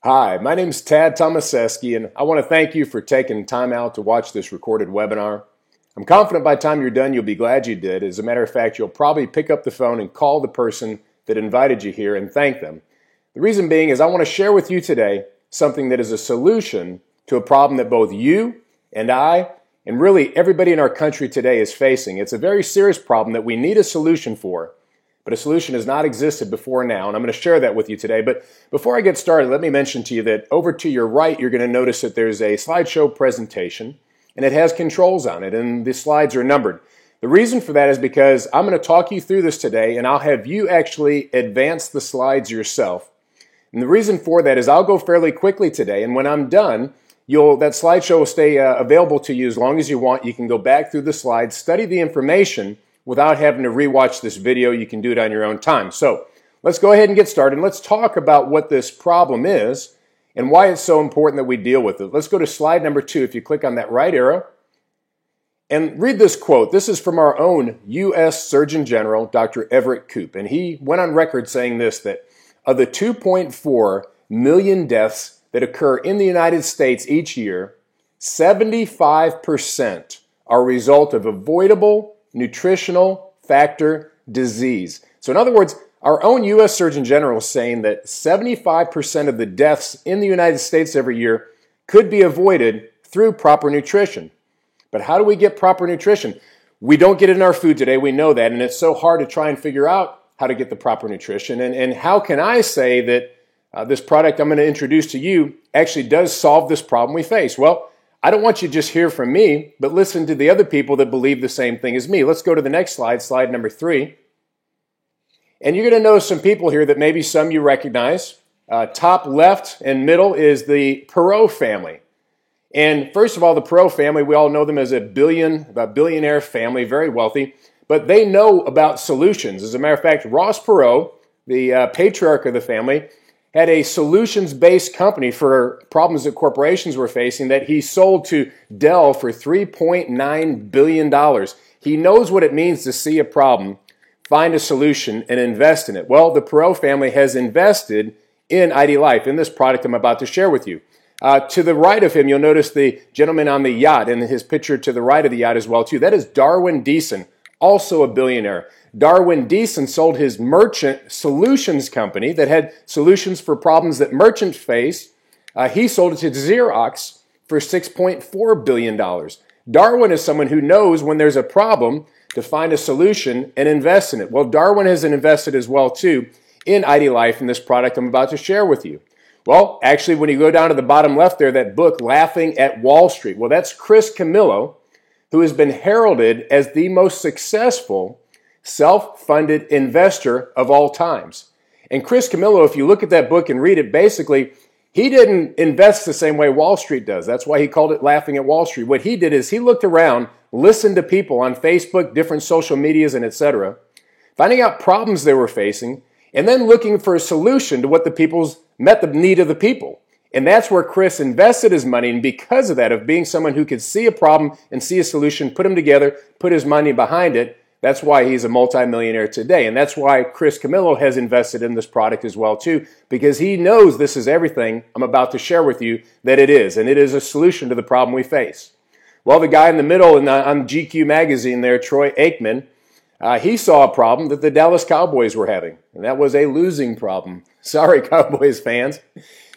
Hi, my name is Tad Tomaseski, and I want to thank you for taking time out to watch this recorded webinar. I'm confident by the time you're done, you'll be glad you did. As a matter of fact, you'll probably pick up the phone and call the person that invited you here and thank them. The reason being is I want to share with you today something that is a solution to a problem that both you and I, and really everybody in our country today is facing. It's a very serious problem that we need a solution for. But a solution has not existed before now, and I'm going to share that with you today. But before I get started, let me mention to you that over to your right, you're going to notice that there's a slideshow presentation, and it has controls on it, and the slides are numbered. The reason for that is because I'm going to talk you through this today, and I'll have you actually advance the slides yourself. And the reason for that is I'll go fairly quickly today, and when I'm done, that slideshow will stay available to you as long as you want. You can go back through the slides, study the information, without having to rewatch this video. You can do it on your own time. So let's go ahead and get started. Let's talk about what this problem is and why it's so important that we deal with it. Let's go to slide number 2. If you click on that right arrow and read this quote. This is from our own U.S. Surgeon General, Dr. Everett Koop. And he went on record saying this, that of the 2.4 million deaths that occur in the United States each year, 75% are a result of avoidable nutritional factor disease. So in other words, our own U.S. Surgeon General is saying that 75% of the deaths in the United States every year could be avoided through proper nutrition. But how do we get proper nutrition? We don't get it in our food today, we know that, and it's so hard to try and figure out how to get the proper nutrition. And how can I say that this product I'm going to introduce to you actually does solve this problem we face? Well, I don't want you to just hear from me, but listen to the other people that believe the same thing as me. Let's go to the next slide, slide number 3. And you're going to notice some people here that maybe some you recognize. Top left and middle is the Perot family. And first of all, the Perot family, we all know them as a billionaire family, very wealthy, but they know about solutions. As a matter of fact, Ross Perot, the patriarch of the family, had a solutions-based company for problems that corporations were facing that he sold to Dell for $3.9 billion. He knows what it means to see a problem, find a solution, and invest in it. Well, the Perot family has invested in ID Life, in this product I'm about to share with you. To the right of him, you'll notice the gentleman on the yacht, and his picture to the right of the yacht as well, too. That is Darwin Deason, also a billionaire. Darwin Deason sold his merchant solutions company that had solutions for problems that merchants face. He sold it to Xerox for $6.4 billion. Darwin is someone who knows when there's a problem to find a solution and invest in it. Well, Darwin has invested as well, too, in ID Life in this product I'm about to share with you. Well, actually, when you go down to the bottom left there, that book, Laughing at Wall Street, well, that's Chris Camillo, who has been heralded as the most successful self-funded investor of all times. And Chris Camillo, if you look at that book and read it, basically, he didn't invest the same way Wall Street does. That's why he called it Laughing at Wall Street. What he did is he looked around, listened to people on Facebook, different social medias, and etc., finding out problems they were facing, and then looking for a solution to what the people's met the need of the people. And that's where Chris invested his money, and because of that, of being someone who could see a problem and see a solution, put them together, put his money behind it, that's why he's a multimillionaire today. And that's why Chris Camillo has invested in this product as well, too, because he knows this is everything I'm about to share with you that it is. And it is a solution to the problem we face. Well, the guy in the middle on GQ magazine there, Troy Aikman, he saw a problem that the Dallas Cowboys were having. And that was a losing problem. Sorry, Cowboys fans.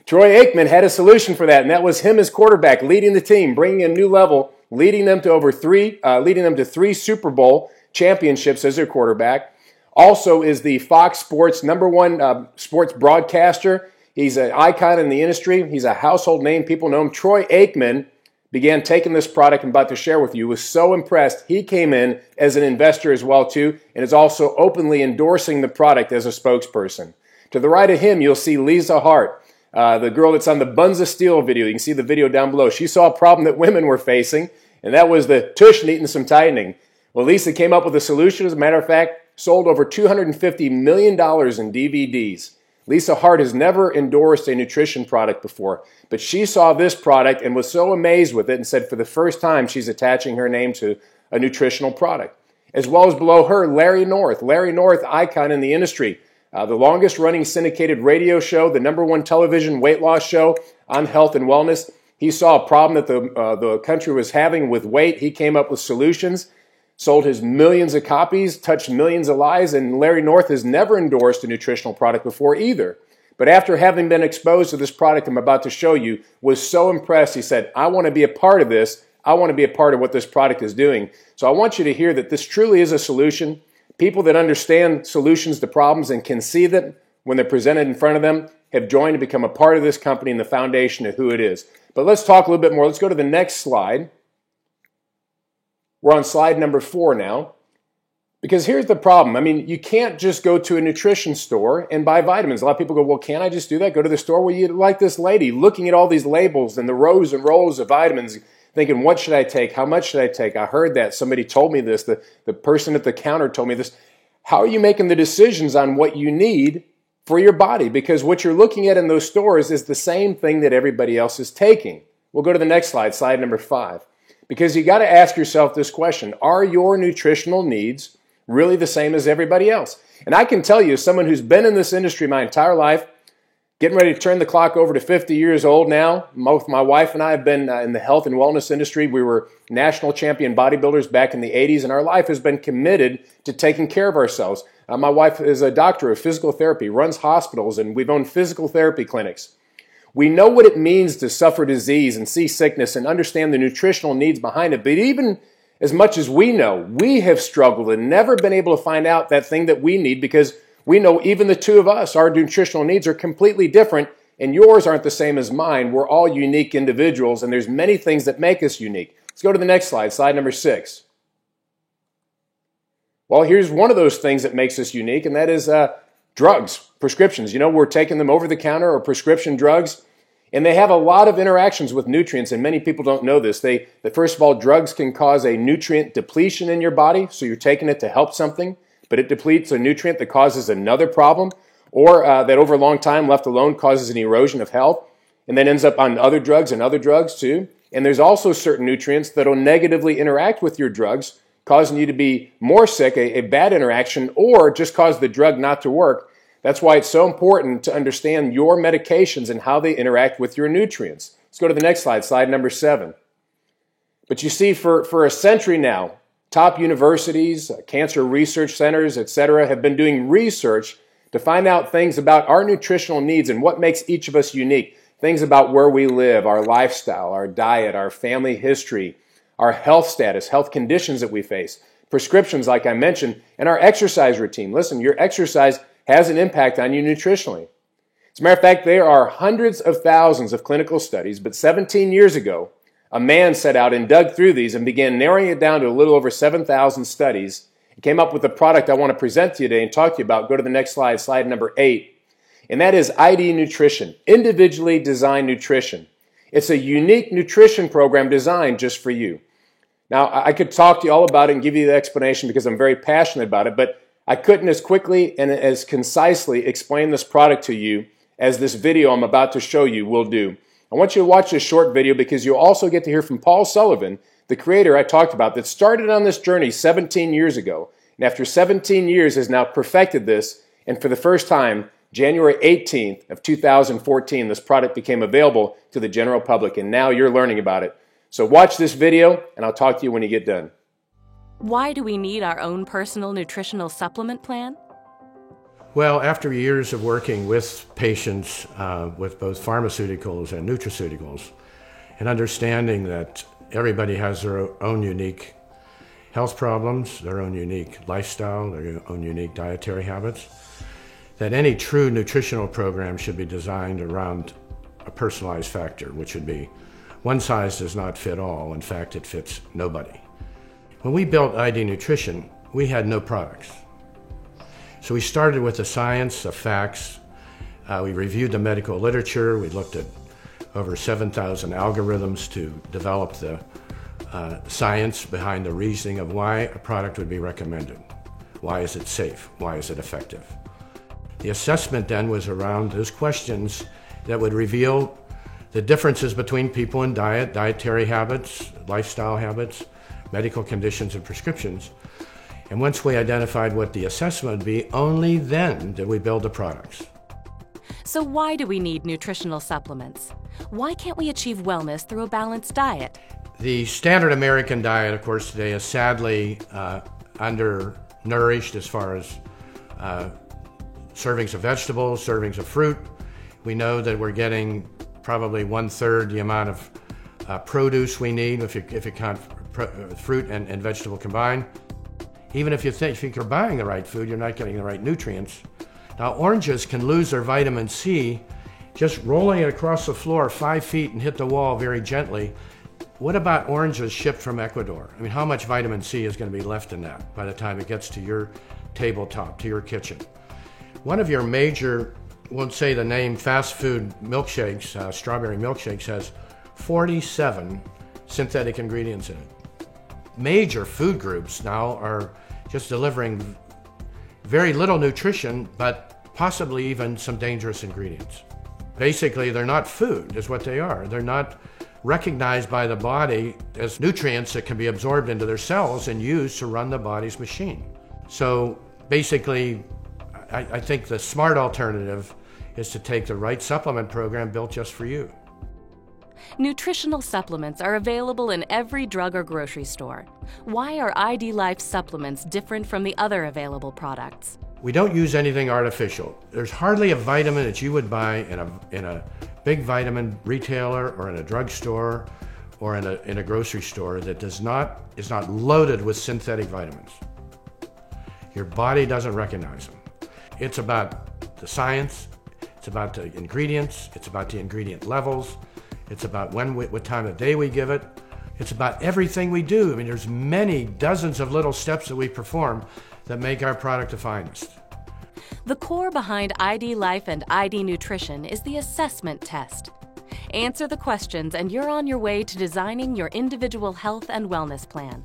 Troy Aikman had a solution for that, and that was him as quarterback, leading the team, bringing a new level, leading them to three Super Bowl championships as their quarterback. Also is the Fox Sports #1 sports broadcaster. He's an icon in the industry. He's a household name. People know him. Troy Aikman began taking this product I'm about to share with you, was so impressed. He came in as an investor as well, too, and is also openly endorsing the product as a spokesperson. To the right of him, you'll see Lisa Hart, the girl that's on the Buns of Steel video. You can see the video down below. She saw a problem that women were facing, and that was the tush needing some tightening. Well, Lisa came up with a solution. As a matter of fact, sold over $250 million in DVDs. Lisa Hart has never endorsed a nutrition product before, but she saw this product and was so amazed with it and said for the first time she's attaching her name to a nutritional product. As well as below her, Larry North, icon in the industry. the longest running syndicated radio show, the #1 television weight loss show on health and wellness. He saw a problem that the country was having with weight. He came up with solutions, sold his millions of copies, touched millions of lives, and Larry North has never endorsed a nutritional product before either. But after having been exposed to this product I'm about to show you, was so impressed, he said, I want to be a part of this. I want to be a part of what this product is doing. So I want you to hear that this truly is a solution. People that understand solutions to problems and can see them when they're presented in front of them have joined to become a part of this company and the foundation of who it is. But let's talk a little bit more. Let's go to the next slide. We're on slide number 4 now. Because here's the problem. I mean, you can't just go to a nutrition store and buy vitamins. A lot of people go, well, can't I just do that? Go to the store? Well, you're like this lady looking at all these labels and the rows and rows of vitamins, thinking, what should I take? How much should I take? I heard that. Somebody told me this. The person at the counter told me this. How are you making the decisions on what you need for your body? Because what you're looking at in those stores is the same thing that everybody else is taking. We'll go to the next slide, slide number 5. Because you got to ask yourself this question. Are your nutritional needs really the same as everybody else? And I can tell you, as someone who's been in this industry my entire life, getting ready to turn the clock over to 50 years old now, both my wife and I have been in the health and wellness industry. We were national champion bodybuilders back in the 80s, and our life has been committed to taking care of ourselves. My wife is a doctor of physical therapy, runs hospitals, and we've owned physical therapy clinics. We know what it means to suffer disease and see sickness and understand the nutritional needs behind it, but even as much as we know, we have struggled and never been able to find out that thing that we need, because we know even the two of us, our nutritional needs are completely different, and yours aren't the same as mine. We're all unique individuals, and there's many things that make us unique. Let's go to the next slide, slide number 6. Well, here's one of those things that makes us unique, and that is drugs, prescriptions. You know, we're taking them over the counter or prescription drugs. And they have a lot of interactions with nutrients, and many people don't know this. First of all, drugs can cause a nutrient depletion in your body, so you're taking it to help something, but it depletes a nutrient that causes another problem, or that over a long time left alone causes an erosion of health, and then ends up on other drugs and other drugs too. And there's also certain nutrients that will negatively interact with your drugs, causing you to be more sick, a bad interaction, or just cause the drug not to work. That's why it's so important to understand your medications and how they interact with your nutrients. Let's go to the next slide, slide number 7. But you see, for a century now, top universities, cancer research centers, etc., have been doing research to find out things about our nutritional needs and what makes each of us unique. Things about where we live, our lifestyle, our diet, our family history, our health status, health conditions that we face, prescriptions like I mentioned, and our exercise routine. Listen, your exercise has an impact on you nutritionally. As a matter of fact, there are hundreds of thousands of clinical studies, but 17 years ago, a man set out and dug through these and began narrowing it down to a little over 7,000 studies and came up with the product I want to present to you today and talk to you about. Go to the next slide, slide number 8. And that is ID Nutrition, individually designed nutrition. It's a unique nutrition program designed just for you. Now, I could talk to you all about it and give you the explanation because I'm very passionate about it, but I couldn't as quickly and as concisely explain this product to you as this video I'm about to show you will do. I want you to watch this short video because you'll also get to hear from Paul Sullivan, the creator I talked about, that started on this journey 17 years ago. And after 17 years has now perfected this, and for the first time, January 18th of 2014, this product became available to the general public, and now you're learning about it. So watch this video, and I'll talk to you when you get done. Why do we need our own personal nutritional supplement plan? Well, after years of working with patients with both pharmaceuticals and nutraceuticals, and understanding that everybody has their own unique health problems, their own unique lifestyle, their own unique dietary habits, that any true nutritional program should be designed around a personalized factor, which would be one size does not fit all. In fact, it fits nobody. When we built ID Nutrition, we had no products. So we started with the science, the facts. We reviewed the medical literature. We looked at over 7,000 algorithms to develop the science behind the reasoning of why a product would be recommended. Why is it safe? Why is it effective? The assessment then was around those questions that would reveal the differences between people in diet, dietary habits, lifestyle habits, medical conditions, and prescriptions. And once we identified what the assessment would be, only then did we build the products. So why do we need nutritional supplements? Why can't we achieve wellness through a balanced diet? The standard American diet, of course, today is sadly undernourished as far as servings of vegetables, servings of fruit. We know that we're getting probably 1/3 the amount of produce we need if you count fruit and vegetable combined. Even if you think you're buying the right food, you're not getting the right nutrients. Now, oranges can lose their vitamin C just rolling it across the floor 5 feet and hit the wall very gently. What about oranges shipped from Ecuador? I mean, how much vitamin C is going to be left in that by the time it gets to your tabletop, to your kitchen? One of your major, won't say the name, fast food milkshakes, strawberry milkshakes, has 47 synthetic ingredients in it. Major food groups now are just delivering very little nutrition, but possibly even some dangerous ingredients. Basically, they're not food, is what they are. They're not recognized by the body as nutrients that can be absorbed into their cells and used to run the body's machine. So basically, I think the smart alternative is to take the right supplement program built just for you. Nutritional supplements are available in every drug or grocery store. Why are ID Life supplements different from the other available products? We don't use anything artificial. There's hardly a vitamin that you would buy in a big vitamin retailer or in a drugstore or in a grocery store that is not loaded with synthetic vitamins. Your body doesn't recognize them. It's about the science, it's about the ingredients, it's about the ingredient levels, it's about what time of day we give it. It's about everything we do. I mean, there's many dozens of little steps that we perform that make our product the finest. The core behind ID Life and ID Nutrition is the assessment test. Answer the questions and you're on your way to designing your individual health and wellness plan.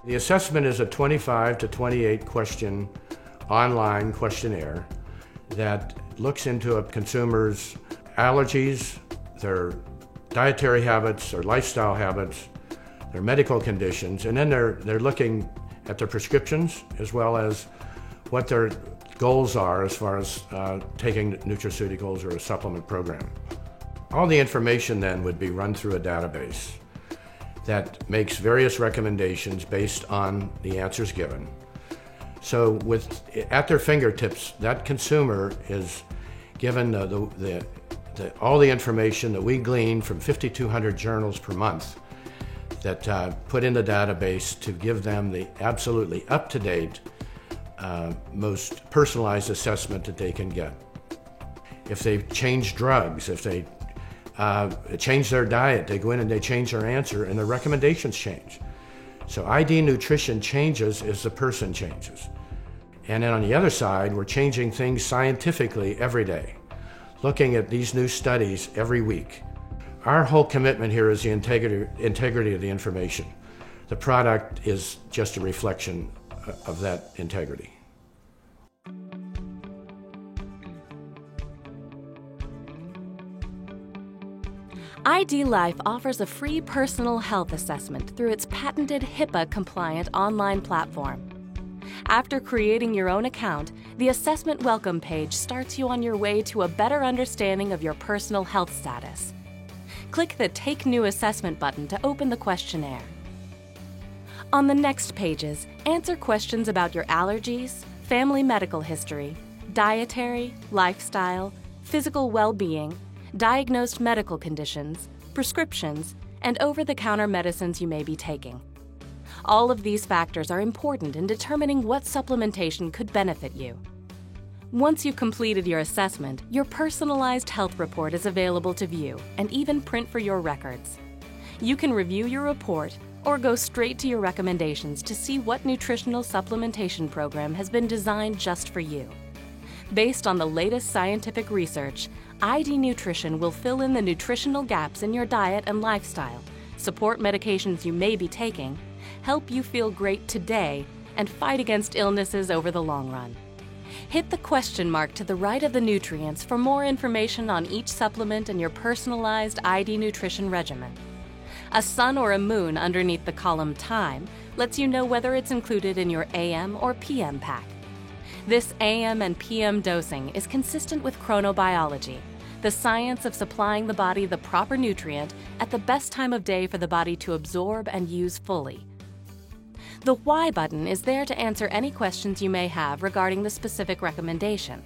The assessment is a 25 to 28 question online questionnaire that looks into a consumer's allergies, their dietary habits, their lifestyle habits, their medical conditions, and then they're looking at their prescriptions as well as what their goals are as far as taking nutraceuticals or a supplement program. All the information then would be run through a database that makes various recommendations based on the answers given. So at their fingertips, that consumer is given all the information that we glean from 5,200 journals per month that put in the database to give them the absolutely up-to-date, most personalized assessment that they can get. If they change drugs, if they change their diet, they go in and they change their answer and their recommendations change. So ID Nutrition changes as the person changes. And then on the other side, we're changing things scientifically every day, looking at these new studies every week. Our whole commitment here is the integrity of the information. The product is just a reflection of that integrity. ID Life offers a free personal health assessment through its patented HIPAA-compliant online platform. After creating your own account, the assessment welcome page starts you on your way to a better understanding of your personal health status. Click the Take New Assessment button to open the questionnaire. On the next pages, answer questions about your allergies, family medical history, dietary, lifestyle, physical well-being, diagnosed medical conditions, prescriptions, and over-the-counter medicines you may be taking. All of these factors are important in determining what supplementation could benefit you. Once you've completed your assessment, your personalized health report is available to view and even print for your records. You can review your report or go straight to your recommendations to see what nutritional supplementation program has been designed just for you. Based on the latest scientific research, ID Nutrition will fill in the nutritional gaps in your diet and lifestyle, support medications you may be taking, help you feel great today, and fight against illnesses over the long run. Hit the question mark to the right of the nutrients for more information on each supplement and your personalized ID Nutrition regimen. A sun or a moon underneath the column Time lets you know whether it's included in your AM or PM pack. This AM and PM dosing is consistent with chronobiology, the science of supplying the body the proper nutrient at the best time of day for the body to absorb and use fully. The Why button is there to answer any questions you may have regarding the specific recommendation.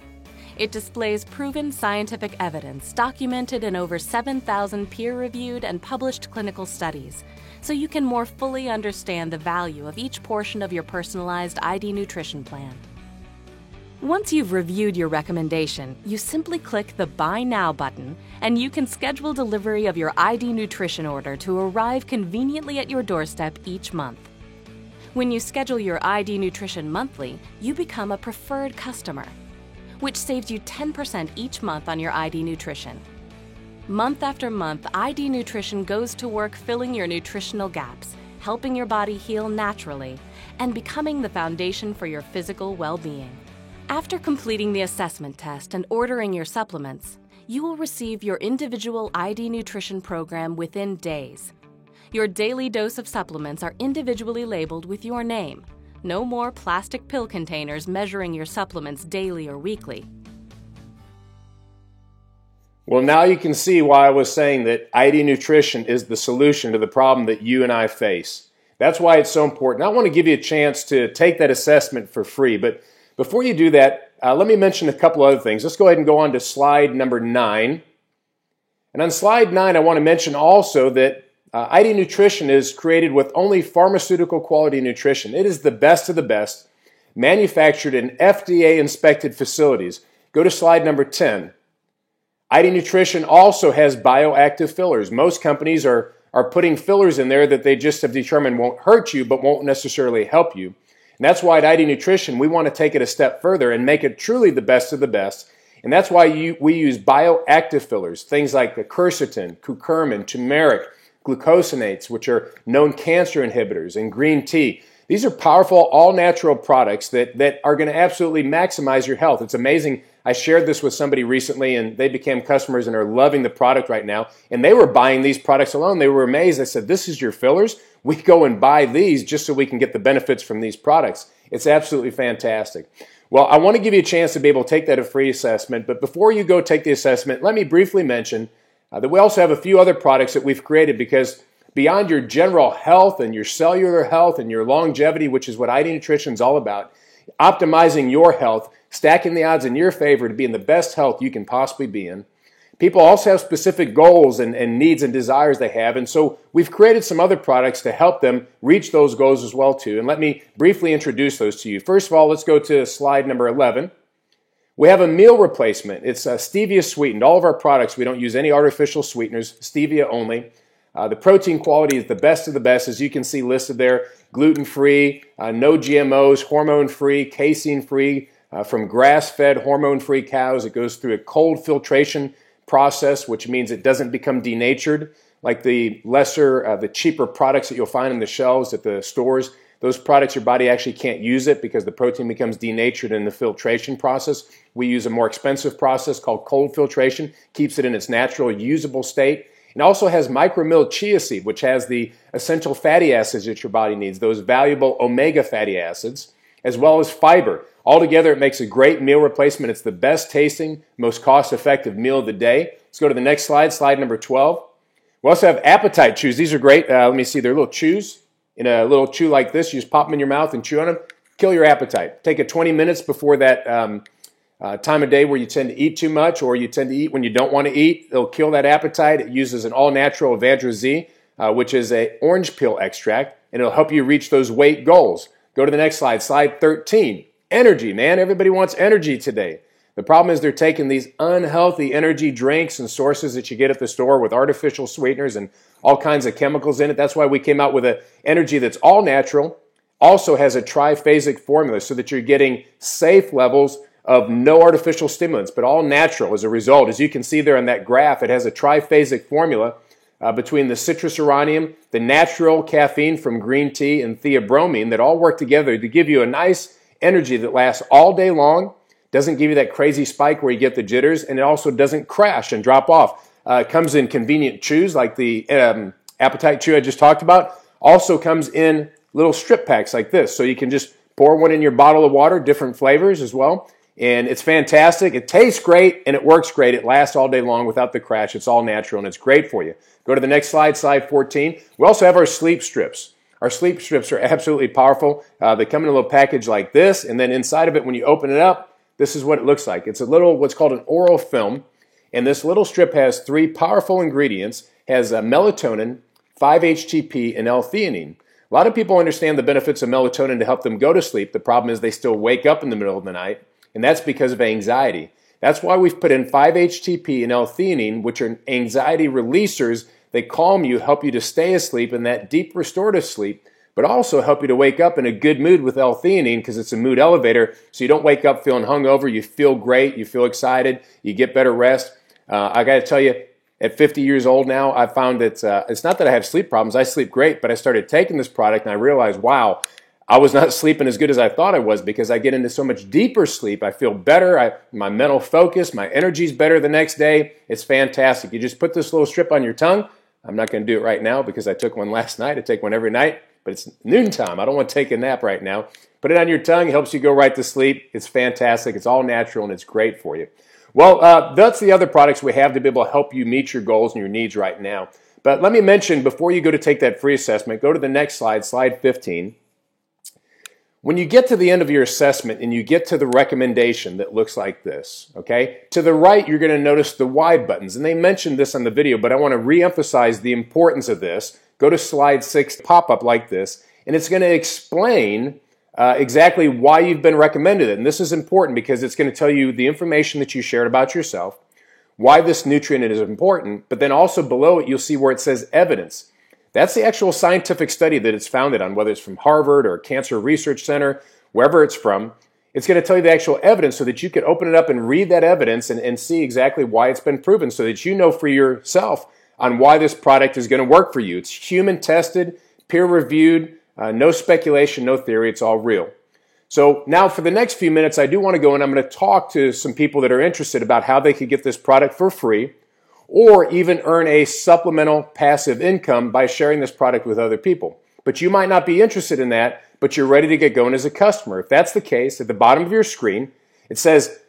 It displays proven scientific evidence documented in over 7,000 peer-reviewed and published clinical studies, so you can more fully understand the value of each portion of your personalized ID nutrition plan. Once you've reviewed your recommendation, you simply click the Buy Now button, and you can schedule delivery of your ID nutrition order to arrive conveniently at your doorstep each month. When you schedule your ID nutrition monthly, you become a preferred customer, which saves you 10% each month on your ID nutrition. Month after month, ID Nutrition goes to work filling your nutritional gaps, helping your body heal naturally, and becoming the foundation for your physical well-being. After completing the assessment test and ordering your supplements, you will receive your individual ID Nutrition program within days. Your daily dose of supplements are individually labeled with your name. No more plastic pill containers measuring your supplements daily or weekly. Well, now you can see why I was saying that ID Nutrition is the solution to the problem that you and I face. That's why it's so important. I want to give you a chance to take that assessment for free, but before you do that, let me mention a couple other things. Let's go ahead and go on to slide number 9. And on slide 9, I want to mention also that ID Nutrition is created with only pharmaceutical quality nutrition. It is the best of the best, manufactured in FDA-inspected facilities. Go to slide number 10. ID Nutrition also has bioactive fillers. Most companies are putting fillers in there that they just have determined won't hurt you but won't necessarily help you. And that's why at ID Nutrition we want to take it a step further and make it truly the best of the best. And that's why we use bioactive fillers, things like the quercetin, curcumin, turmeric, glucosinates, which are known cancer inhibitors, and green tea. These are powerful, all-natural products that are going to absolutely maximize your health. It's amazing. I shared this with somebody recently, and they became customers and are loving the product right now. And they were buying these products alone. They were amazed. I said, this is your fillers? We go and buy these just so we can get the benefits from these products. It's absolutely fantastic. Well, I want to give you a chance to be able to take that free assessment. But before you go take the assessment, let me briefly mention that we also have a few other products that we've created, because beyond your general health and your cellular health and your longevity, which is what ID Nutrition is all about, optimizing your health, stacking the odds in your favor to be in the best health you can possibly be in. People also have specific goals and needs and desires they have, and so we've created some other products to help them reach those goals as well too. And let me briefly introduce those to you. First of all, let's go to slide number 11. We have a meal replacement. It's stevia sweetened. All of our products, we don't use any artificial sweeteners, stevia only. The protein quality is the best of the best, as you can see listed there. Gluten-free, no GMOs, hormone-free, casein-free, from grass-fed, hormone-free cows. It goes through a cold filtration process, which means it doesn't become denatured like the cheaper products that you'll find on the shelves at the stores. Those products, your body actually can't use it because the protein becomes denatured in the filtration process. We use a more expensive process called cold filtration, keeps it in its natural, usable state. It also has micromilled chia seed, which has the essential fatty acids that your body needs, those valuable omega fatty acids, as well as fiber. Altogether, it makes a great meal replacement. It's the best tasting, most cost-effective meal of the day. Let's go to the next slide, slide number 12. We also have appetite chews. These are great. Let me see. They're little chews. In a little chew like this, you just pop them in your mouth and chew on them. Kill your appetite. Take it 20 minutes before that time of day where you tend to eat too much, or you tend to eat when you don't want to eat. It'll kill that appetite. It uses an all-natural Evandra Z, which is an orange peel extract, and it'll help you reach those weight goals. Go to the next slide, slide 13. Energy, man. Everybody wants energy today. The problem is they're taking these unhealthy energy drinks and sources that you get at the store with artificial sweeteners and all kinds of chemicals in it. That's why we came out with an energy that's all natural, also has a triphasic formula so that you're getting safe levels of no artificial stimulants, but all natural as a result. As you can see there on that graph, it has a triphasic formula between the citrus uranium, the natural caffeine from green tea, and theobromine that all work together to give you a nice energy that lasts all day long, doesn't give you that crazy spike where you get the jitters, and it also doesn't crash and drop off. It comes in convenient chews like the appetite chew I just talked about. Also comes in little strip packs like this. So you can just pour one in your bottle of water, different flavors as well. And it's fantastic. It tastes great and it works great. It lasts all day long without the crash. It's all natural and it's great for you. Go to the next slide, slide 14. We also have our sleep strips. Our sleep strips are absolutely powerful. They come in a little package like this, and then inside of it, when you open it up, this is what it looks like. It's a little, what's called an oral film, and this little strip has 3 powerful ingredients. It has melatonin, 5-HTP, and L-theanine. A lot of people understand the benefits of melatonin to help them go to sleep. The problem is they still wake up in the middle of the night, and that's because of anxiety. That's why we've put in 5-HTP and L-theanine, which are anxiety releasers. They calm you, help you to stay asleep in that deep restorative sleep, but also help you to wake up in a good mood with L-theanine because it's a mood elevator, so you don't wake up feeling hungover. You feel great, you feel excited, you get better rest. I got to tell you, at 50 years old now, I found that it's not that I have sleep problems. I sleep great, but I started taking this product and I realized, wow, I was not sleeping as good as I thought I was because I get into so much deeper sleep. I feel better. My mental focus, my energy's better the next day. It's fantastic. You just put this little strip on your tongue. I'm not going to do it right now because I took one last night. I take one every night, but it's noontime. I don't want to take a nap right now. Put it on your tongue. It helps you go right to sleep. It's fantastic. It's all natural and it's great for you. Well, that's the other products we have to be able to help you meet your goals and your needs right now. But let me mention, before you go to take that free assessment, go to the next slide, slide 15. When you get to the end of your assessment and you get to the recommendation that looks like this, okay? To the right, you're going to notice the why buttons. And they mentioned this on the video, but I want to reemphasize the importance of this. Go to slide 6, pop up like this, and it's going to explain exactly why you've been recommended it. And this is important because it's going to tell you the information that you shared about yourself, why this nutrient is important, but then also below it, you'll see where it says evidence. That's the actual scientific study that it's founded on, whether it's from Harvard or Cancer Research Center, wherever it's from. It's going to tell you the actual evidence so that you can open it up and read that evidence and see exactly why it's been proven so that you know for yourself on why this product is going to work for you. It's human tested, peer reviewed, no speculation, no theory. It's all real. So now for the next few minutes, I do want to go and I'm going to talk to some people that are interested about how they could get this product for free, or even earn a supplemental passive income by sharing this product with other people. But you might not be interested in that, but you're ready to get going as a customer. If that's the case, at the bottom of your screen, it says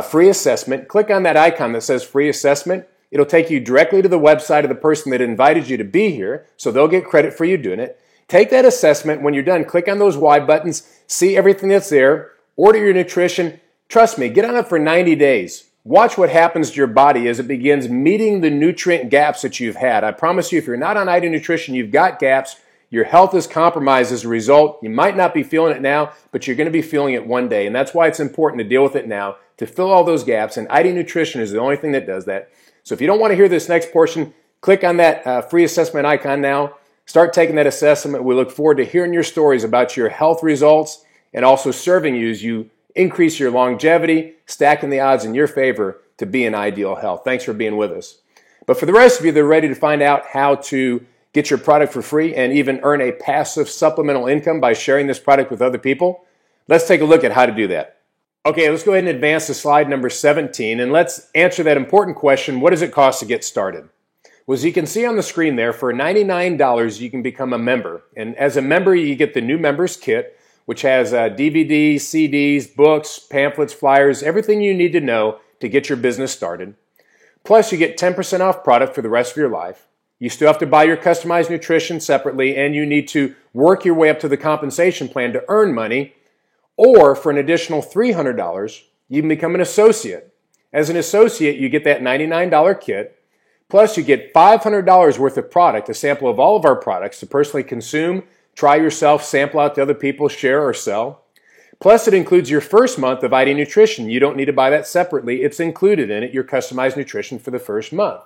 free assessment. Click on that icon that says free assessment. It'll take you directly to the website of the person that invited you to be here, so they'll get credit for you doing it. Take that assessment. When you're done, click on those why buttons, see everything that's there, order your nutrition. Trust me, get on it for 90 days. Watch what happens to your body as it begins meeting the nutrient gaps that you've had. I promise you, if you're not on ID Nutrition, you've got gaps. Your health is compromised as a result. You might not be feeling it now, but you're going to be feeling it one day. And that's why it's important to deal with it now, to fill all those gaps. And ID Nutrition is the only thing that does that. So if you don't want to hear this next portion, click on that free assessment icon now. Start taking that assessment. We look forward to hearing your stories about your health results and also serving you as you increase your longevity, stacking the odds in your favor to be in ideal health. Thanks for being with us. But for the rest of you that are ready to find out how to get your product for free and even earn a passive supplemental income by sharing this product with other people, let's take a look at how to do that. Okay, let's go ahead and advance to slide number 17, and let's answer that important question, what does it cost to get started? Well, as you can see on the screen there, for $99, you can become a member. And as a member, you get the new members kit, which has DVDs, CDs, books, pamphlets, flyers, everything you need to know to get your business started. Plus, you get 10% off product for the rest of your life. You still have to buy your customized nutrition separately, and you need to work your way up to the compensation plan to earn money. Or for an additional $300, you can become an associate. As an associate, you get that $99 kit. Plus, you get $500 worth of product, a sample of all of our products to personally consume, try yourself, sample out to other people, share or sell. Plus, it includes your first month of ID Nutrition. You don't need to buy that separately. It's included in it, your customized nutrition for the first month.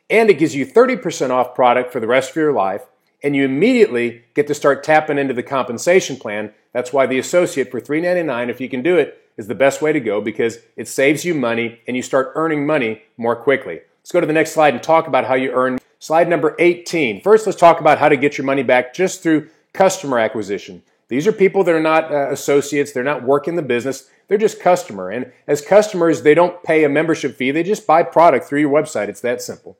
And it gives you 30% off product for the rest of your life, and you immediately get to start tapping into the compensation plan. That's why the associate for $3.99, if you can do it, is the best way to go because it saves you money and you start earning money more quickly. Let's go to the next slide and talk about how you earn. Slide number 18. First, let's talk about how to get your money back just through customer acquisition. These are people that are not associates. They're not working the business. They're just customer. And as customers, they don't pay a membership fee. They just buy product through your website. It's that simple.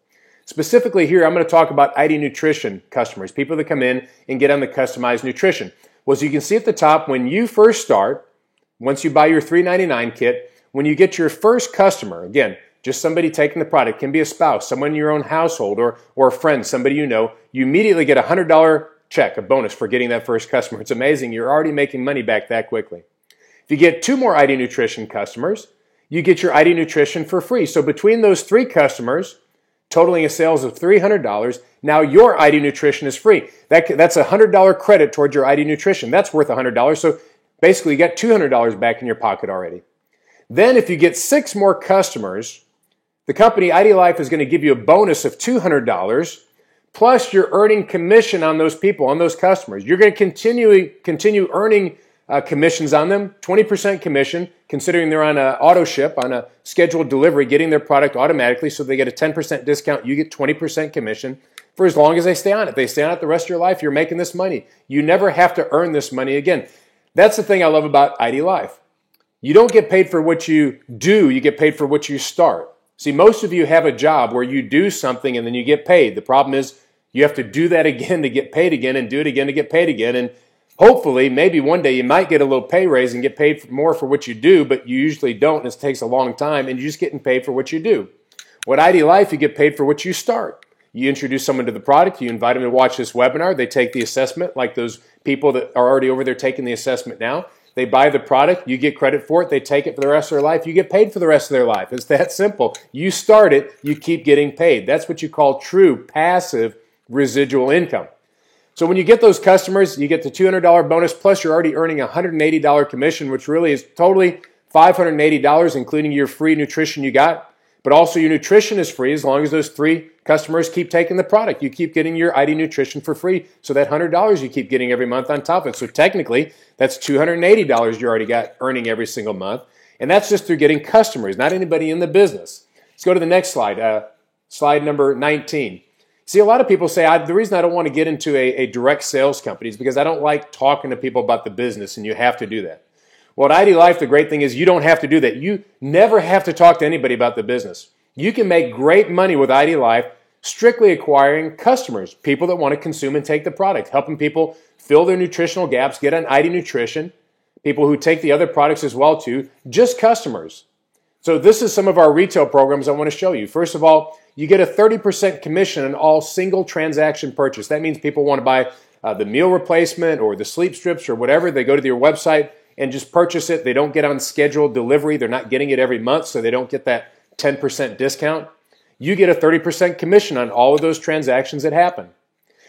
Specifically here, I'm going to talk about ID Nutrition customers, people that come in and get on the customized nutrition. Well, as you can see at the top, when you first start, once you buy your $3.99 kit, when you get your first customer, again, just somebody taking the product, can be a spouse, someone in your own household, or a friend, somebody you know, you immediately get a $100 check, a bonus for getting that first customer. It's amazing. You're already making money back that quickly. If you get 2 more ID Nutrition customers, you get your ID Nutrition for free. So between those 3 customers, totaling a sales of $300, now your ID Nutrition is free. That's a $100 credit towards your ID Nutrition. That's worth $100. So basically you get $200 back in your pocket already. Then if you get 6 more customers, the company ID Life is going to give you a bonus of $200, plus you're earning commission on those people, on those customers. You're going to continue earning commissions on them, 20% commission, considering they're on an auto ship, on a scheduled delivery, getting their product automatically, so they get a 10% discount. You get 20% commission for as long as they stay on it. They stay on it the rest of your life, you're making this money. You never have to earn this money again. That's the thing I love about ID Life. You don't get paid for what you do, you get paid for what you start. See, most of you have a job where you do something and then you get paid. The problem is you have to do that again to get paid again and do it again to get paid again. And hopefully, maybe one day you might get a little pay raise and get paid more for what you do, but you usually don't, and it takes a long time, and you're just getting paid for what you do. With ID Life, you get paid for what you start. You introduce someone to the product, you invite them to watch this webinar, they take the assessment, like those people that are already over there taking the assessment now. They buy the product, you get credit for it, they take it for the rest of their life, you get paid for the rest of their life. It's that simple. You start it, you keep getting paid. That's what you call true passive residual income. So when you get those customers, you get the $200 bonus, plus you're already earning a $180 commission, which really is totally $580, including your free nutrition you got. But also your nutrition is free as long as those 3 customers keep taking the product. You keep getting your ID Nutrition for free. So that $100 you keep getting every month on top of it. So technically, that's $280 you already got earning every single month. And that's just through getting customers, not anybody in the business. Let's go to the next slide, slide number 19. See, a lot of people say, the reason I don't want to get into a direct sales company is because I don't like talking to people about the business, and you have to do that. Well, at ID Life, the great thing is you don't have to do that. You never have to talk to anybody about the business. You can make great money with ID Life strictly acquiring customers, people that want to consume and take the product, helping people fill their nutritional gaps, get on ID Nutrition, people who take the other products as well too, just customers. So this is some of our retail programs I want to show you. First of all, you get a 30% commission on all single transaction purchase. That means people want to buy the meal replacement or the sleep strips or whatever. They go to your website and just purchase it. They don't get on scheduled delivery. They're not getting it every month, so they don't get that 10% discount. You get a 30% commission on all of those transactions that happen.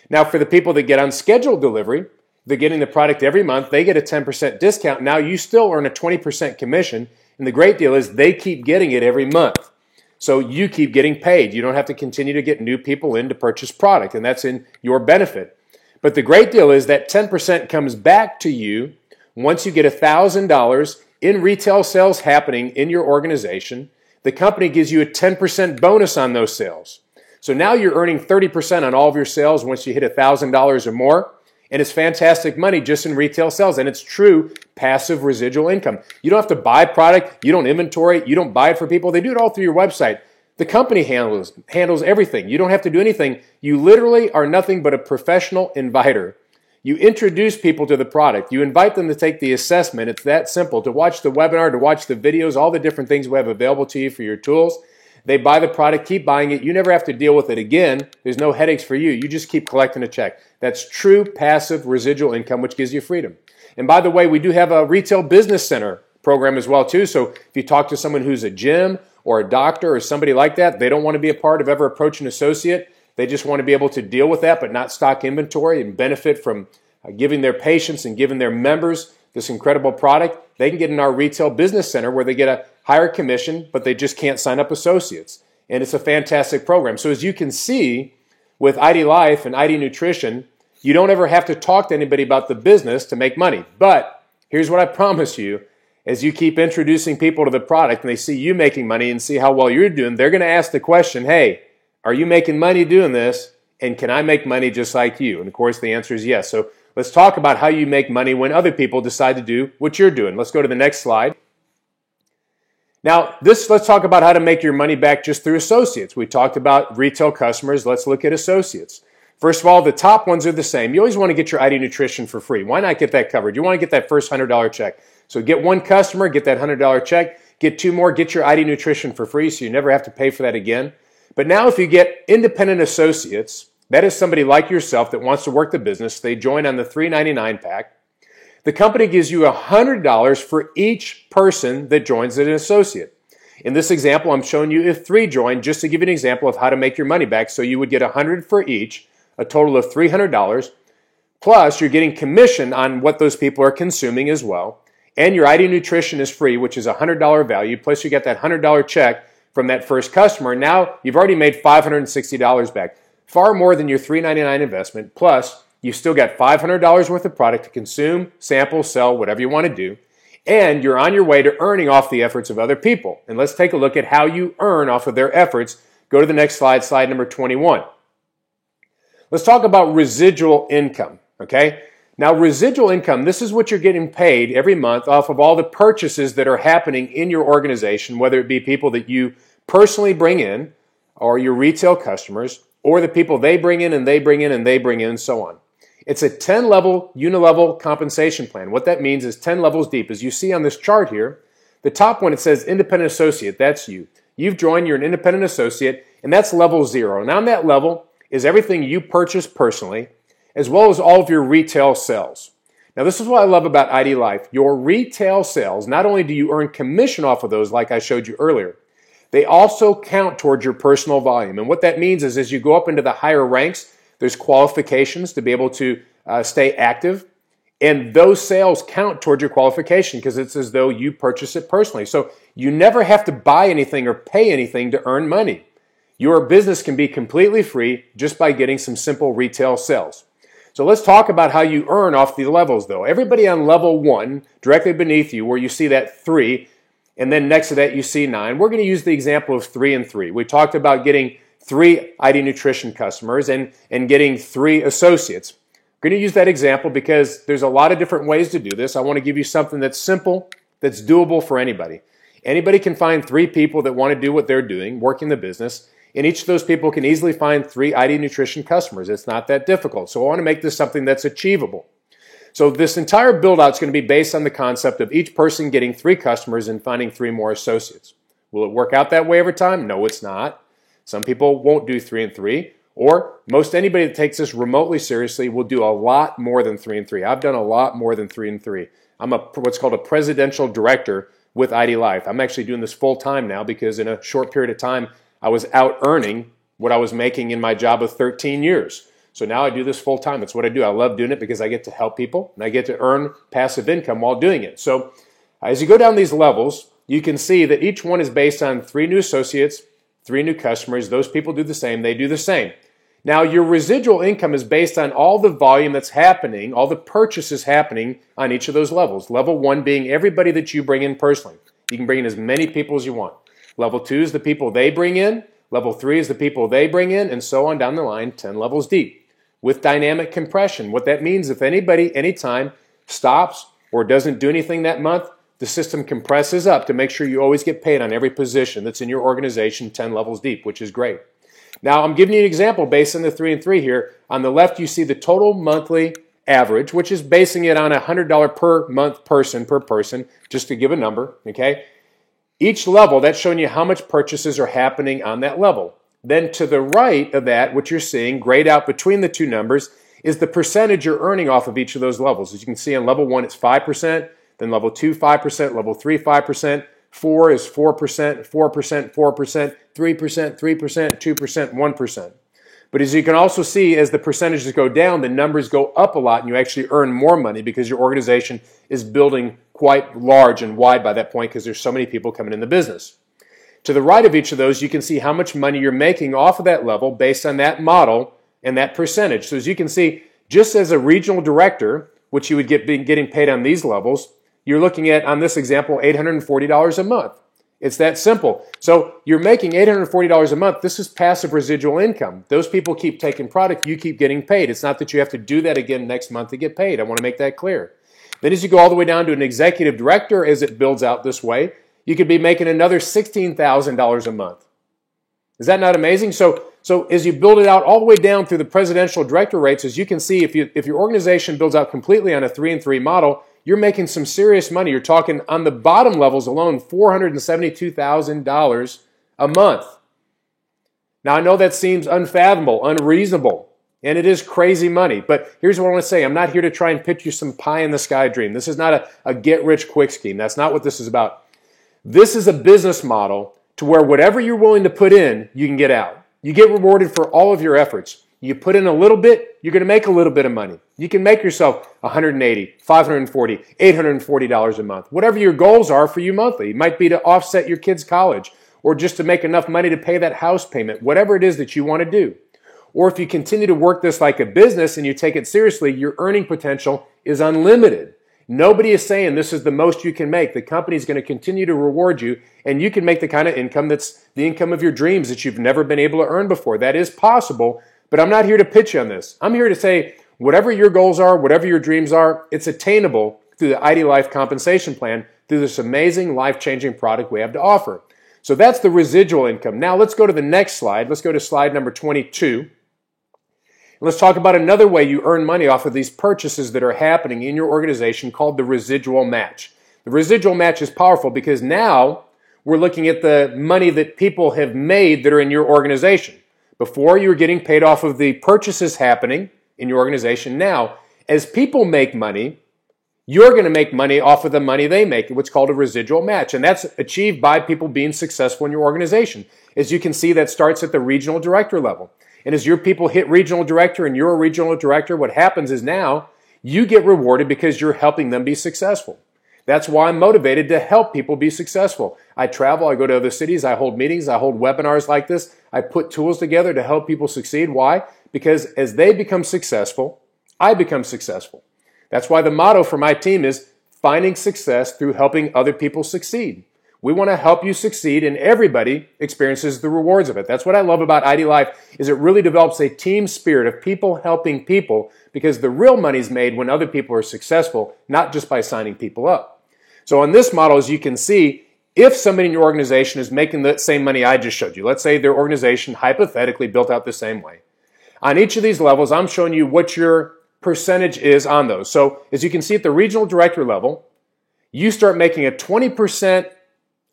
Now, for the people that get on scheduled delivery, they're getting the product every month. They get a 10% discount. Now you still earn a 20% commission. And the great deal is they keep getting it every month. So you keep getting paid. You don't have to continue to get new people in to purchase product, and that's in your benefit. But the great deal is that 10% comes back to you once you get $1,000 in retail sales happening in your organization. The company gives you a 10% bonus on those sales. So now you're earning 30% on all of your sales once you hit $1,000 or more. And it's fantastic money just in retail sales. And it's true passive residual income. You don't have to buy product. You don't inventory it. You don't buy it for people. They do it all through your website. The company handles everything. You don't have to do anything. You literally are nothing but a professional inviter. You introduce people to the product. You invite them to take the assessment. It's that simple. To watch the webinar, to watch the videos, all the different things we have available to you for your tools. They buy the product, keep buying it. You never have to deal with it again. There's no headaches for you. You just keep collecting a check. That's true passive residual income, which gives you freedom. And by the way, we do have a retail business center program as well too. So if you talk to someone who's a gym or a doctor or somebody like that, they don't want to be a part of ever approach an associate. They just want to be able to deal with that, but not stock inventory and benefit from giving their patients and giving their members this incredible product. They can get in our retail business center where they get a higher commission, but they just can't sign up associates. And it's a fantastic program. So as you can see, with ID Life and ID Nutrition, you don't ever have to talk to anybody about the business to make money. But here's what I promise you. As you keep introducing people to the product and they see you making money and see how well you're doing, they're going to ask the question, hey, are you making money doing this? And can I make money just like you? And of course, the answer is yes. So let's talk about how you make money when other people decide to do what you're doing. Let's go to the next slide. Now, let's talk about how to make your money back just through associates. We talked about retail customers. Let's look at associates. First of all, the top ones are the same. You always want to get your ID Nutrition for free. Why not get that covered? You want to get that first $100 check. So get one customer, get that $100 check, get two more, get your ID Nutrition for free so you never have to pay for that again. But now if you get independent associates, that is somebody like yourself that wants to work the business, they join on the $3.99 pack. The company gives you $100 for each person that joins as an associate. In this example, I'm showing you if 3 join, just to give you an example of how to make your money back. So you would get $100 for each, a total of $300, plus you're getting commission on what those people are consuming as well. And your ID Nutrition is free, which is a $100 value, plus you get that $100 check from that first customer. Now you've already made $560 back, far more than your $3.99 investment, plus you've still got $500 worth of product to consume, sample, sell, whatever you want to do. And you're on your way to earning off the efforts of other people. And let's take a look at how you earn off of their efforts. Go to the next slide, slide number 21. Let's talk about residual income, okay? Now, residual income, this is what you're getting paid every month off of all the purchases that are happening in your organization, whether it be people that you personally bring in, or your retail customers, or the people they bring in and they bring in and they bring in, and so on. It's a 10-level, unilevel compensation plan. What that means is 10 levels deep. As you see on this chart here, the top one, it says independent associate. That's you. You've joined, you're an independent associate, and that's level 0. And on that level is everything you purchase personally, as well as all of your retail sales. Now, this is what I love about ID Life. Your retail sales, not only do you earn commission off of those like I showed you earlier, they also count towards your personal volume. And what that means is as you go up into the higher ranks, there's qualifications to be able to stay active. And those sales count toward your qualification because it's as though you purchase it personally. So you never have to buy anything or pay anything to earn money. Your business can be completely free just by getting some simple retail sales. So let's talk about how you earn off the levels though. Everybody on level 1, directly beneath you, where you see that 3, and then next to that you see 9, we're going to use the example of 3 and 3. We talked about getting 3 ID Nutrition customers and getting 3 associates. I'm going to use that example because there's a lot of different ways to do this. I want to give you something that's simple, that's doable for anybody. Anybody can find 3 people that want to do what they're doing, working the business, and each of those people can easily find 3 ID Nutrition customers. It's not that difficult. So I want to make this something that's achievable. So this entire build-out is going to be based on the concept of each person getting 3 customers and finding 3 more associates. Will it work out that way over time? No, it's not. Some people won't do 3 and 3, or most anybody that takes this remotely seriously will do a lot more than 3 and 3. I've done a lot more than 3 and 3. I'm what's called a presidential director with ID Life. I'm actually doing this full time now because in a short period of time, I was out earning what I was making in my job of 13 years. So now I do this full time. It's what I do. I love doing it because I get to help people and I get to earn passive income while doing it. So as you go down these levels, you can see that each one is based on 3 new associates, 3 new customers. Those people do the same. They do the same. Now, your residual income is based on all the volume that's happening, all the purchases happening on each of those levels. Level 1 being everybody that you bring in personally. You can bring in as many people as you want. Level 2 is the people they bring in. Level 3 is the people they bring in, and so on down the line, 10 levels deep. With dynamic compression, what that means, if anybody, anytime, stops or doesn't do anything that month, the system compresses up to make sure you always get paid on every position that's in your organization 10 levels deep, which is great. Now, I'm giving you an example based on the 3 and 3 here. On the left, you see the total monthly average, which is basing it on a $100 per month per person, just to give a number, okay? Each level, that's showing you how much purchases are happening on that level. Then to the right of that, what you're seeing, grayed out between the 2 numbers, is the percentage you're earning off of each of those levels. As you can see on level 1, it's 5%, then level 2, 5%, level 3, 5%, 4 is 4%, 4%, 4%, 3%, 3%, 2%, 1%. But as you can also see, as the percentages go down, the numbers go up a lot and you actually earn more money because your organization is building quite large and wide by that point because there's so many people coming in the business. To the right of each of those, you can see how much money you're making off of that level based on that model and that percentage. So as you can see, just as a regional director, which you would be getting paid on these levels, you're looking at, on this example, $840 a month. It's that simple. So you're making $840 a month. This is passive residual income. Those people keep taking product. You keep getting paid. It's not that you have to do that again next month to get paid. I want to make that clear. Then as you go all the way down to an executive director, as it builds out this way, you could be making another $16,000 a month. Is that not amazing? So as you build it out all the way down through the presidential director rates, as you can see, if your organization builds out completely on a 3-and-3 model, you're making some serious money. You're talking on the bottom levels alone, $472,000 a month. Now, I know that seems unfathomable, unreasonable, and it is crazy money. But here's what I want to say. I'm not here to try and pitch you some pie-in-the-sky dream. This is not a get-rich-quick scheme. That's not what this is about. This is a business model to where whatever you're willing to put in, you can get out. You get rewarded for all of your efforts. You put in a little bit, you're going to make a little bit of money. You can make yourself $180, $540, $840 a month. Whatever your goals are for you monthly. It might be to offset your kids' college or just to make enough money to pay that house payment, whatever it is that you want to do. Or if you continue to work this like a business and you take it seriously, your earning potential is unlimited. Nobody is saying this is the most you can make. The company is going to continue to reward you, and you can make the kind of income that's the income of your dreams that you've never been able to earn before. That is possible, but I'm not here to pitch you on this. I'm here to say whatever your goals are, whatever your dreams are, it's attainable through the ID Life compensation plan, through this amazing life-changing product we have to offer. So that's the residual income. Now let's go to the next slide. Let's go to slide number 22. Let's talk about another way you earn money off of these purchases that are happening in your organization called the residual match. The residual match is powerful because now we're looking at the money that people have made that are in your organization. Before, you were getting paid off of the purchases happening in your organization. Now, as people make money, you're going to make money off of the money they make, what's called a residual match. And that's achieved by people being successful in your organization. As you can see, that starts at the regional director level. And as your people hit regional director and you're a regional director, what happens is now you get rewarded because you're helping them be successful. That's why I'm motivated to help people be successful. I travel, I go to other cities, I hold meetings, I hold webinars like this. I put tools together to help people succeed. Why? Because as they become successful, I become successful. That's why the motto for my team is finding success through helping other people succeed. We want to help you succeed, and everybody experiences the rewards of it. That's what I love about ID Life, is it really develops a team spirit of people helping people, because the real money is made when other people are successful, not just by signing people up. So on this model, as you can see, if somebody in your organization is making the same money I just showed you, let's say their organization hypothetically built out the same way. On each of these levels, I'm showing you what your percentage is on those. So as you can see at the regional director level, you start making a 20%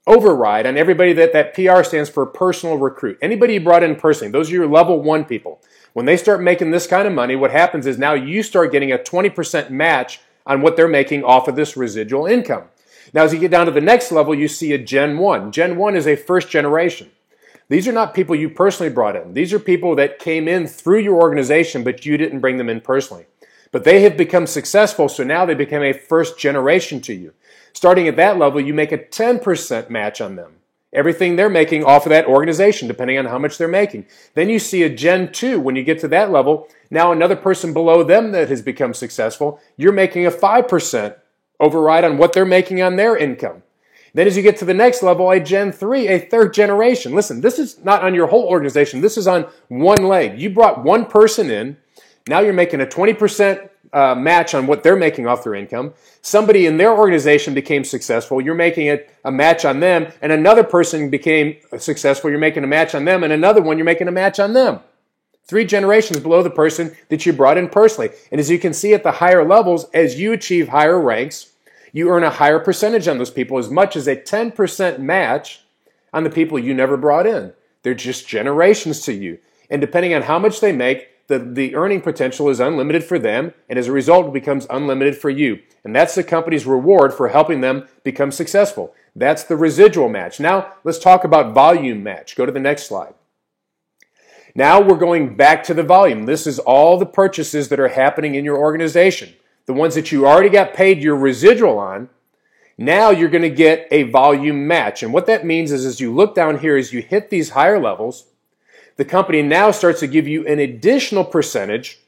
override on everybody that PR stands for personal recruit. Anybody you brought in personally, those are your level 1 people. When they start making this kind of money, what happens is now you start getting a 20% match on what they're making off of this residual income. Now, as you get down to the next level, you see a Gen 1. Gen 1 is a first generation. These are not people you personally brought in. These are people that came in through your organization, but you didn't bring them in personally. But they have become successful, so now they become a first generation to you. Starting at that level, you make a 10% match on them. Everything they're making off of that organization, depending on how much they're making. Then you see a Gen 2. When you get to that level, now another person below them that has become successful, you're making a 5% override on what they're making on their income. Then as you get to the next level, a Gen 3, a third generation. Listen, this is not on your whole organization. This is on one leg. You brought one person in. Now you're making a 20% match on what they're making off their income. Somebody in their organization became successful. You're making a match on them. And another person became successful. You're making a match on them. And another one, you're making a match on them. 3 generations below the person that you brought in personally. And as you can see at the higher levels, as you achieve higher ranks, you earn a higher percentage on those people, as much as a 10% match on the people you never brought in. They're just generations to you. And depending on how much they make, the earning potential is unlimited for them, and as a result, it becomes unlimited for you. And that's the company's reward for helping them become successful. That's the residual match. Now, let's talk about volume match. Go to the next slide. Now we're going back to the volume. This is all the purchases that are happening in your organization. The ones that you already got paid your residual on, now you're going to get a volume match. And what that means is as you look down here, as you hit these higher levels, the company now starts to give you an additional percentage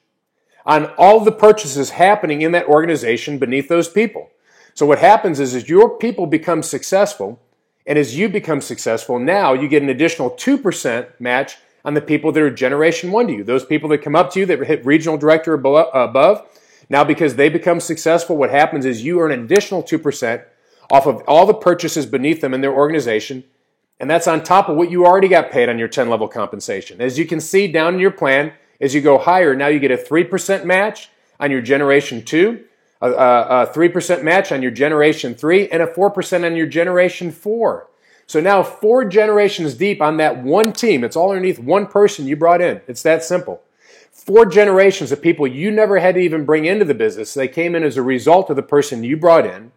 on all the purchases happening in that organization beneath those people. So what happens is as your people become successful, and as you become successful, now you get an additional 2% match on the people that are Generation 1 to you. Those people that come up to you that hit regional director or above, now because they become successful, what happens is you earn an additional 2% off of all the purchases beneath them in their organization, and that's on top of what you already got paid on your 10-level compensation. As you can see down in your plan, as you go higher, now you get a 3% match on your Generation 2, a 3% match on your Generation 3, and a 4% on your Generation 4. So now 4 generations deep on that one team. It's all underneath one person you brought in. It's that simple. 4 generations of people you never had to even bring into the business. They came in as a result of the person you brought in.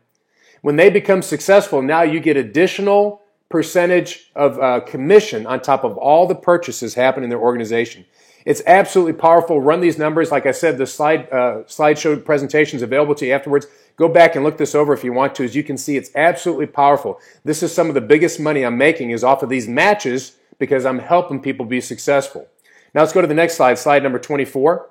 When they become successful, now you get additional percentage of commission on top of all the purchases happening in their organization. It's absolutely powerful. Run these numbers. Like I said, the slideshow presentation is available to you afterwards. Go back and look this over if you want to. As you can see, it's absolutely powerful. This is some of the biggest money I'm making is off of these matches because I'm helping people be successful. Now let's go to the next slide, slide number 24.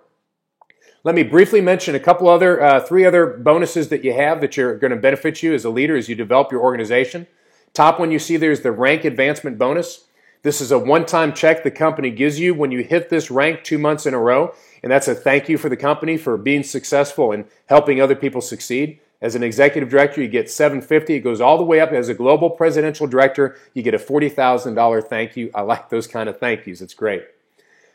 Let me briefly mention a couple other, 3 other bonuses that you have that are going to benefit you as a leader as you develop your organization. Top one you see there is the rank advancement bonus. This is a one-time check the company gives you when you hit this rank 2 months in a row, and that's a thank you for the company for being successful and helping other people succeed. As an executive director, you get $750. It goes all the way up. As a global presidential director, you get a $40,000 thank you. I like those kind of thank yous. It's great.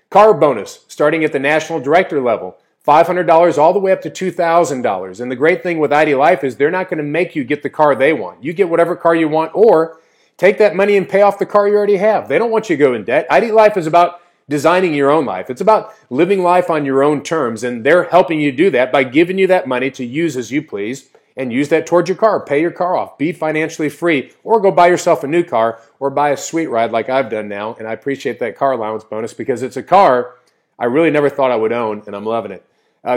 Car bonus, starting at the national director level, $500 all the way up to $2,000. And the great thing with ID Life is they're not going to make you get the car they want. You get whatever car you want, or take that money and pay off the car you already have. They don't want you to go in debt. ID Life is about designing your own life. It's about living life on your own terms, and they're helping you do that by giving you that money to use as you please and use that towards your car. Pay your car off. Be financially free, or go buy yourself a new car or buy a sweet ride like I've done now, and I appreciate that car allowance bonus because it's a car I really never thought I would own, and I'm loving it.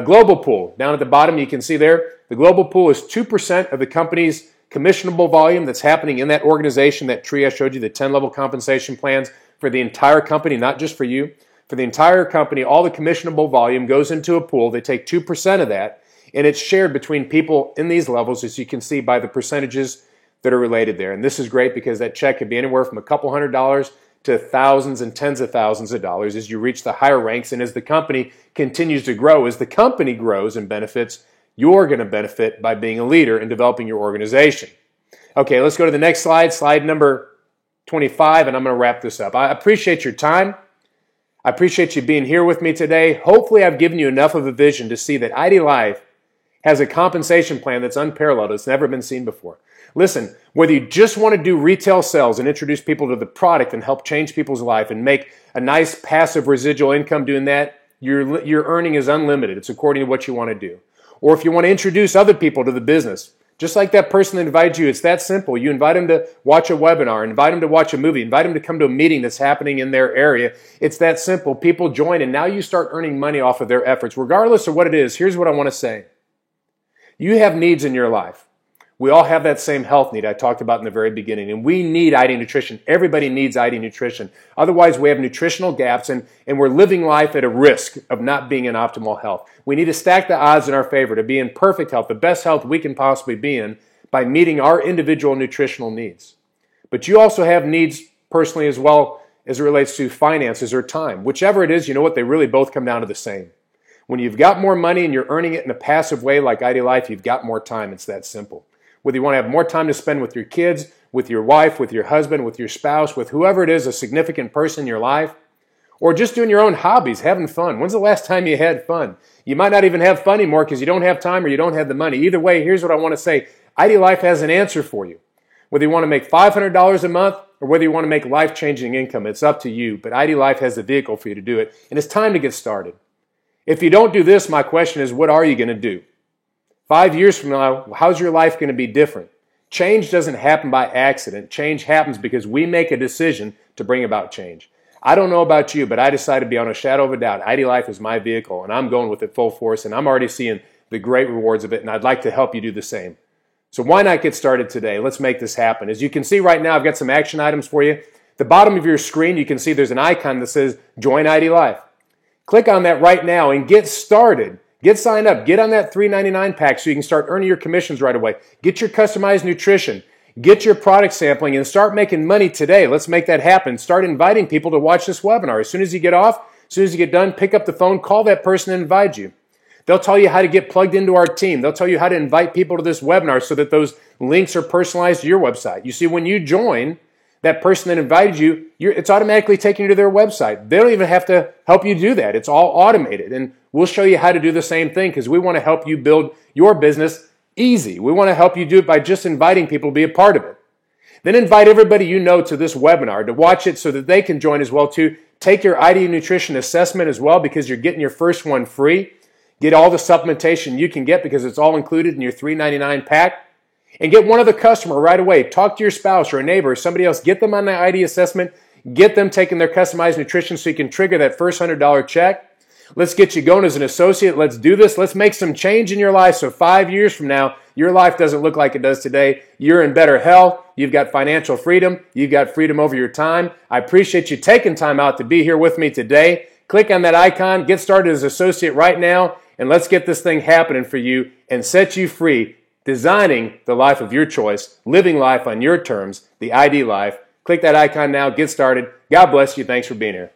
Global Pool. Down at the bottom, you can see there, the Global Pool is 2% of the company's commissionable volume that's happening in that organization, that tree I showed you, the 10-level compensation plans for the entire company, not just for you. For the entire company, all the commissionable volume goes into a pool. They take 2% of that, and it's shared between people in these levels, as you can see by the percentages that are related there. And this is great because that check could be anywhere from a couple $100s to thousands and tens of thousands of dollars as you reach the higher ranks. And as the company continues to grow, as the company grows and benefits, you're going to benefit by being a leader and developing your organization. Okay, let's go to the next slide, slide number 25, and I'm going to wrap this up. I appreciate your time. I appreciate you being here with me today. Hopefully I've given you enough of a vision to see that ID Life has a compensation plan that's unparalleled. It's never been seen before. Listen, whether you just want to do retail sales and introduce people to the product and help change people's life and make a nice passive residual income doing that, your earning is unlimited. It's according to what you want to do. Or if you want to introduce other people to the business, just like that person that invited you, it's that simple. You invite them to watch a webinar, invite them to watch a movie, invite them to come to a meeting that's happening in their area. It's that simple. People join, and now you start earning money off of their efforts. Regardless of what it is, here's what I want to say. You have needs in your life. We all have that same health need I talked about in the very beginning, and we need ID Nutrition. Everybody needs ID Nutrition. Otherwise, we have nutritional gaps, and we're living life at a risk of not being in optimal health. We need to stack the odds in our favor to be in perfect health, the best health we can possibly be in, by meeting our individual nutritional needs. But you also have needs personally as well as it relates to finances or time. Whichever it is, you know what? They really both come down to the same. When you've got more money and you're earning it in a passive way like ID Life, you've got more time. It's that simple. Whether you want to have more time to spend with your kids, with your wife, with your husband, with your spouse, with whoever it is, a significant person in your life, or just doing your own hobbies, having fun. When's the last time you had fun? You might not even have fun anymore because you don't have time or you don't have the money. Either way, here's what I want to say. ID Life has an answer for you. Whether you want to make $500 a month or whether you want to make life-changing income, it's up to you. But ID Life has the vehicle for you to do it, and it's time to get started. If you don't do this, my question is, what are you going to do? 5 years from now, how's your life going to be different? Change doesn't happen by accident. Change happens because we make a decision to bring about change. I don't know about you, but I decided beyond a shadow of a doubt, ID Life is my vehicle, and I'm going with it full force, and I'm already seeing the great rewards of it, and I'd like to help you do the same. So why not get started today? Let's make this happen. As you can see right now, I've got some action items for you. At the bottom of your screen, you can see there's an icon that says Join ID Life. Click on that right now and get started. Get signed up. Get on that $3.99 pack so you can start earning your commissions right away. Get your customized nutrition. Get your product sampling and start making money today. Let's make that happen. Start inviting people to watch this webinar. As soon as you get off, as soon as you get done, pick up the phone, call that person and invite you. They'll tell you how to get plugged into our team. They'll tell you how to invite people to this webinar so that those links are personalized to your website. You see, when you join, that person that invited you, it's automatically taking you to their website. They don't even have to help you do that. It's all automated. And we'll show you how to do the same thing because we want to help you build your business easy. We want to help you do it by just inviting people to be a part of it. Then invite everybody you know to this webinar to watch it so that they can join as well too. Take your ID Nutrition assessment as well because you're getting your first one free. Get all the supplementation you can get because it's all included in your $3.99 pack. And get one other customer right away. Talk to your spouse or a neighbor or somebody else. Get them on the ID assessment. Get them taking their customized nutrition so you can trigger that first $100 check. Let's get you going as an associate. Let's do this. Let's make some change in your life so 5 years from now, your life doesn't look like it does today. You're in better health. You've got financial freedom. You've got freedom over your time. I appreciate you taking time out to be here with me today. Click on that icon. Get started as an associate right now. And let's get this thing happening for you and set you free, designing the life of your choice, living life on your terms, the ID life. Click that icon now. Get started. God bless you. Thanks for being here.